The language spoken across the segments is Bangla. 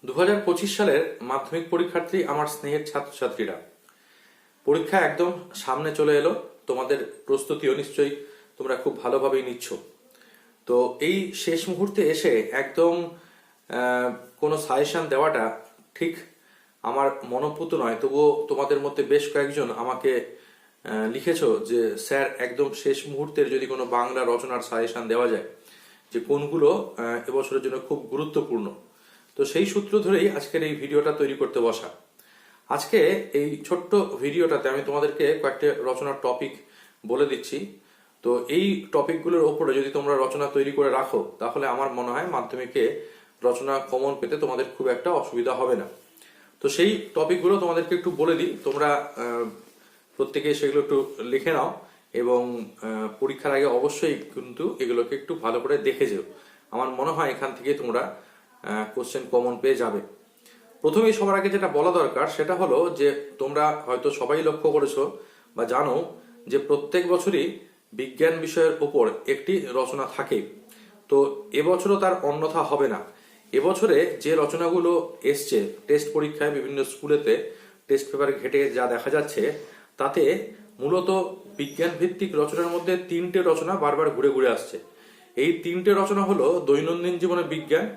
2025 সালের মাধ্যমিক পরীক্ষার্থী আমার স্নেহের ছাত্রছাত্রীরা, পরীক্ষা একদম সামনে চলে এলো। তোমাদের প্রস্তুতিও নিশ্চয়ই তোমরা খুব ভালোভাবেই নিচ্ছ। তো এই শেষ মুহূর্তে এসে একদম কোনো সাজেশন দেওয়াটা ঠিক আমার মনোপুত নয়। তবুও তোমাদের মধ্যে বেশ কয়েকজন আমাকে লিখেছো যে স্যার, একদম শেষ মুহূর্তের যদি কোনো বাংলা রচনার সাজেশন দেওয়া যায়, যে কোনগুলো এবছরের জন্য খুব গুরুত্বপূর্ণ। তো সেই সূত্র ধরেই আজকের এই ভিডিওটা তৈরি করতে বসা। আজকে এই ছোট্ট ভিডিওটাতে আমি তোমাদেরকে কয়েকটা রচনার টপিক বলে দিচ্ছি। তো এই টপিকগুলোর ওপরে যদি তোমরা রচনা তৈরি করে রাখো, তাহলে আমার মনে হয় মাধ্যমিকে রচনা কমন পেতে তোমাদের খুব একটা অসুবিধা হবে না। তো সেই টপিকগুলো তোমাদেরকে একটু বলে দিই, তোমরা প্রত্যেকে সেগুলো একটু লিখে নাও এবং পরীক্ষার আগে অবশ্যই কিন্তু এগুলোকে একটু ভালো করে দেখে যেও। আমার মনে হয় এখান থেকে তোমরা কোশ্চেন কমন পেয়ে যাবে। প্রথমেই সবার আগে যেটা বলা দরকার সেটা হলো যে তোমরা হয়তো সবাই লক্ষ্য করেছো বা জানো যে প্রত্যেক বছরই বিজ্ঞান বিষয়ের উপর একটি রচনা থাকে। তো এবছরও তার অন্যথা হবে না। এবছরে যে রচনাগুলো এসছে টেস্ট পরীক্ষায় বিভিন্ন স্কুলেতে টেস্ট পেপার ঘেটে যা দেখা যাচ্ছে, তাতে মূলত বিজ্ঞান ভিত্তিক রচনার মধ্যে তিনটে রচনা বারবার ঘুরে ঘুরে আসছে। এই তিনটে রচনা হলো দৈনন্দিন জীবনে বিজ্ঞান,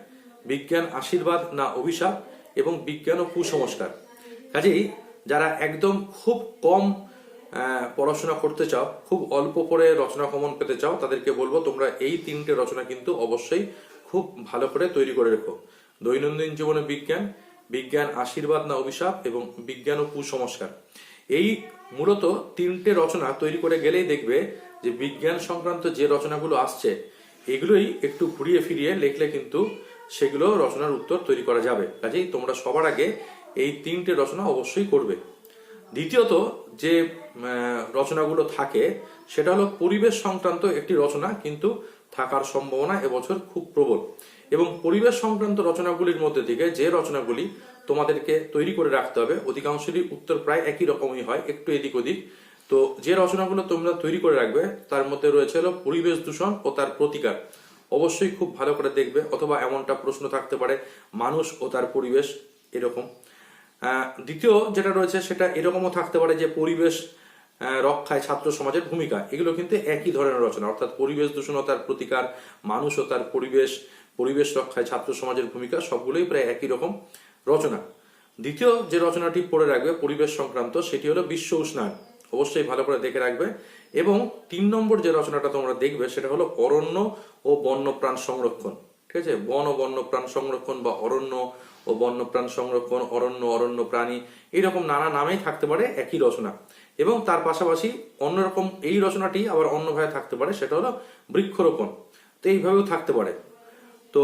বিজ্ঞান আশীর্বাদ না অভিশাপ এবং বিজ্ঞান ও কুসংস্কার। কাজেই যারা একদম খুব কম পড়াশোনা করতে চাও, খুব অল্প করে রচনা কমন পেতে চাও, তাদেরকে বলবো তোমরা এই তিনটে রচনা কিন্তু অবশ্যই খুব ভালো করে তৈরি করে রেখো। দৈনন্দিন জীবনে বিজ্ঞান, বিজ্ঞান আশীর্বাদ না অভিশাপ এবং বিজ্ঞান ও কুসংস্কার। এই মূলত তিনটে রচনা তৈরি করে গেলেই দেখবে যে বিজ্ঞান সংক্রান্ত যে রচনাগুলো আসছে এগুলোই একটু ঘুরিয়ে ফিরিয়ে লিখলে কিন্তু সেগুলো রচনার উত্তর তৈরি করা যাবে। কাজেই তোমরা সবার আগে এই তিনটে রচনা অবশ্যই করবে। দ্বিতীয়ত যে রচনাগুলো থাকে সেটা হলো পরিবেশ সংক্রান্ত একটি রচনা কিন্তু থাকার সম্ভাবনা এবছর খুব প্রবল। এবং পরিবেশ সংক্রান্ত রচনাগুলির মধ্যে থেকে যে রচনাগুলি তোমাদেরকে তৈরি করে রাখতে হবে, অধিকাংশেরই উত্তর প্রায় একই রকমই হয়, একটু এদিক ওদিক। তো যে রচনাগুলো তোমরা তৈরি করে রাখবে তার মধ্যে রয়েছে হলো পরিবেশ দূষণ ও তার প্রতিকার। অবশ্যই খুব ভালো করে দেখবে, অথবা এমনটা প্রশ্ন থাকতে পারে মানুষ ও তার পরিবেশ, এরকম। দ্বিতীয় যেটা রয়েছে সেটা এরকমও থাকতে পারে যে পরিবেশ রক্ষায় ছাত্র সমাজের ভূমিকা। এগুলো কিন্তু একই ধরনের রচনা, অর্থাৎ পরিবেশ দূষণ ও তার প্রতিকার, মানুষ ও তার পরিবেশ, পরিবেশ রক্ষায় ছাত্র সমাজের ভূমিকা, সবগুলোই প্রায় একই রকম রচনা। দ্বিতীয় যে রচনাটি পড়ে রাখবে পরিবেশ সংক্রান্ত, সেটি হলো বিশ্ব উষ্ণায়ন। অবশ্যই ভালো করে দেখে রাখবে। এবং 3 নম্বর যে রচনাটা তোমরা দেখবে সেটা হলো অরণ্য ও বন্যপ্রাণ সংরক্ষণ। ঠিক আছে, বন ও বন্যপ্রাণ সংরক্ষণ বা অরণ্য ও বন্যপ্রাণ সংরক্ষণ, অরণ্য, অরণ্য প্রাণী, এইরকম নানা নামেই থাকতে পারে একই রচনা। এবং তার পাশাপাশি অন্যরকম এই রচনাটি আবার অন্যভাবে থাকতে পারে, সেটা হলো বৃক্ষরোপণ। তো এইভাবেও থাকতে পারে। তো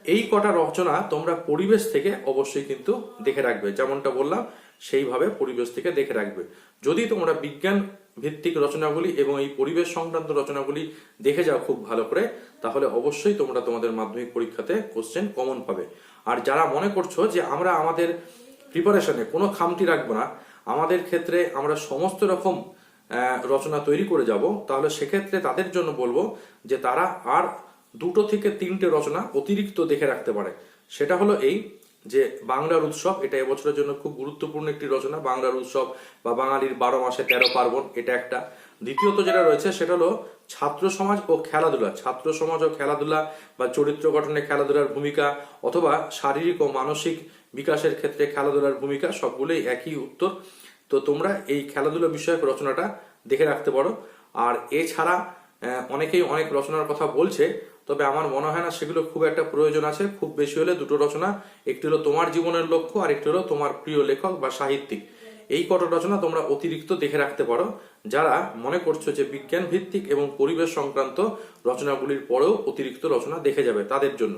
এই কটা রচনা তোমরা পরিবেশ থেকে অবশ্যই কিন্তু দেখে রাখবে, যেমনটা বললাম সেইভাবে পরিবেশ থেকে দেখে রাখবে। যদি তোমরা বিজ্ঞান ভিত্তিক রচনাগুলি এবং এই পরিবেশ সংক্রান্ত রচনাগুলি দেখে যাও খুব ভালো করে, তাহলে অবশ্যই তোমরা তোমাদের মাধ্যমিক পরীক্ষাতে কোশ্চেন কমন পাবে। আর যারা মনে করছো যে আমরা আমাদের প্রিপারেশনে কোনো খামতি রাখবো না, আমাদের ক্ষেত্রে আমরা সমস্ত রকম রচনা তৈরি করে যাব, তাহলে সেক্ষেত্রে তাদের জন্য বলবো যে তারা আর 2 থেকে 3টে রচনা অতিরিক্ত দেখে রাখতে পারে। সেটা হলো এই যে বাংলার উৎসব, এটা এবছরের জন্য খুব গুরুত্বপূর্ণ একটি রচনা। বাংলার উৎসব বা বাঙালির 12 মাসে 13 পার্বণ, এটা একটা। দ্বিতীয়ত যেটা রয়েছে সেটা হলো ছাত্র সমাজ ও খেলাধুলা। ছাত্র সমাজ ও খেলাধুলা বা চরিত্র গঠনে খেলাধুলার ভূমিকা, অথবা শারীরিক ও মানসিক বিকাশের ক্ষেত্রে খেলাধুলার ভূমিকা, সবগুলোই একই উত্তর। তো তোমরা এই খেলাধুলা বিষয়ক রচনাটা দেখে রাখতে পারো। আর এছাড়া অনেকেই অনেক রচনার কথা বলছে, তবে আমার মনে হয় না সেগুলো খুব একটা প্রয়োজন আছে। খুব বেশি হলে 2টো রচনা, একটি হলো তোমার জীবনের লক্ষ্য আর একটি হলো তোমার প্রিয় লেখক বা সাহিত্যিক। এই কটা রচনা তোমরা অতিরিক্ত দেখে রাখতে পারো, যারা মনে করছো যে বিজ্ঞান ভিত্তিক এবং পরিবেশ সংক্রান্ত রচনাগুলির পরেও অতিরিক্ত রচনা দেখে যাবে, তাদের জন্য।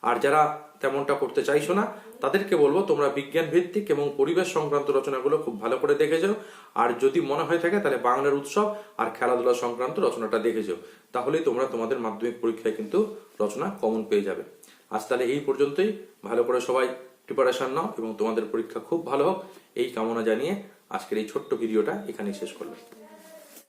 আর যারা তেমনটা করতে চাইছো না, তাদেরকে বলবো তোমরা বিজ্ঞান ভিত্তিক এবং পরিবেশ সংক্রান্ত রচনাগুলো খুব ভালো করে দেখে যাও। আর যদি মনে হয়ে থাকে তাহলে বাংলার উৎসব আর খেলাধুলা সংক্রান্ত রচনাটা দেখে যাও, তাহলেই তোমরা তোমাদের মাধ্যমিক পরীক্ষায় কিন্তু রচনা কমন পেয়ে যাবে। আজ তাহলে এই পর্যন্তই। ভালো করে সবাই প্রিপারেশন নাও এবং তোমাদের পরীক্ষা খুব ভালো হোক, এই কামনা জানিয়ে আজকের এই ছোট্ট ভিডিওটা এখানেই শেষ করলাম।